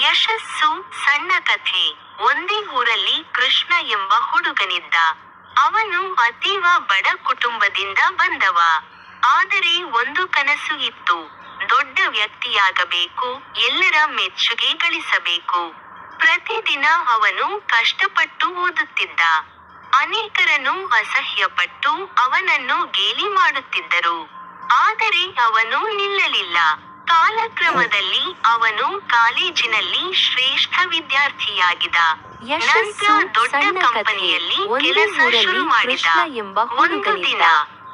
ಯಶಸ್ಸು. ಸಣ್ಣ ಕಥೆ. ಒಂದೇ ಊರಲ್ಲಿ ಕೃಷ್ಣ ಎಂಬ ಹುಡುಗನಿದ್ದ. ಅವನು ಅತೀವ ಬಡ ಕುಟುಂಬದಿಂದ ಬಂದವ. ಆದರೆ ಒಂದು ಕನಸು ಇತ್ತು. ದೊಡ್ಡ ವ್ಯಕ್ತಿಯಾಗಬೇಕು, ಎಲ್ಲರ ಮೆಚ್ಚುಗೆ ಗಳಿಸಬೇಕು. ಪ್ರತಿದಿನ ಅವನು ಕಷ್ಟಪಟ್ಟು ಓದುತ್ತಿದ್ದ. ಅನೇಕರನ್ನು ಅಸಹ್ಯಪಟ್ಟು ಅವನನ್ನು ಗೇಲಿ ಮಾಡುತ್ತಿದ್ದರು. ಆದರೆ ಅವನು ನಿಲ್ಲಲಿಲ್ಲ. ಕಾಲಕ್ರಮದಲ್ಲಿ ಅವನು ಕಾಲೇಜಿನಲ್ಲಿ ಶ್ರೇಷ್ಠ ವಿದ್ಯಾರ್ಥಿಯಾಗಿದ್ದ. ನಂತರ ದೊಡ್ಡ ಕಂಪನಿಯಲ್ಲಿ ಕೆಲಸ ಶುರು ಮಾಡಿದ. ಒಂದು ದಿನ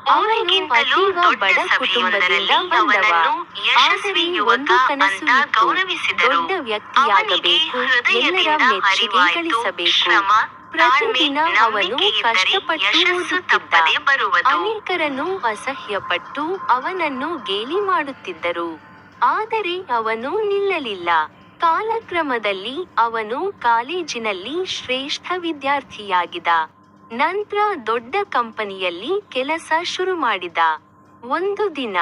ಅವನಿಗಿಂತಲೂ ದೊಡ್ಡ ಸಭೆಯೊಂದರಲ್ಲಿ ಅವನನ್ನು ಯಶಸ್ವಿ ಯುವಕ ಅಂತ ಗೌರವಿಸಿದರು. ಅವನಿಗೆ ಹೃದಯದಿಂದ ಅರಿವಾಯಿತು, ಶ್ರಮ, ತಾಳ್ಮೆ, ನಂಬಿಕೆ ಇದ್ದರೆ ಯಶಸ್ಸು ತಪ್ಪದೆ ಬರುವುದು. ಅನೇಕರನ್ನು ಅಸಹ್ಯಪಟ್ಟು ಅವನನ್ನು ಗೇಲಿ ಮಾಡುತ್ತಿದ್ದರು. ಆದರೆ ಅವನು ನಿಲ್ಲಲಿಲ್ಲ. ಕಾಲಕ್ರಮದಲ್ಲಿ ಅವನು ಕಾಲೇಜಿನಲ್ಲಿ ಶ್ರೇಷ್ಠ ವಿದ್ಯಾರ್ಥಿಯಾಗಿದ್ದ. ನಂತರ ದೊಡ್ಡ ಕಂಪನಿಯಲ್ಲಿ ಕೆಲಸ ಶುರು ಮಾಡಿದ. ಒಂದು ದಿನ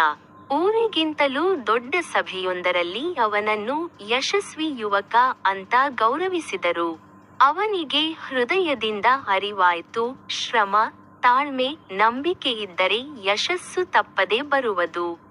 ಊರಿಗಿಂತಲೂ ದೊಡ್ಡ ಸಭೆಯೊಂದರಲ್ಲಿ ಅವನನ್ನು ಯಶಸ್ವಿ ಯುವಕ ಅಂತ ಗೌರವಿಸಿದರು. ಅವನಿಗೆ ಹೃದಯದಿಂದ ಅರಿವಾಯಿತು, ಶ್ರಮ, ತಾಳ್ಮೆ, ನಂಬಿಕೆ ಇದ್ದರೆ ಯಶಸ್ಸು ತಪ್ಪದೆ ಬರುವುದು.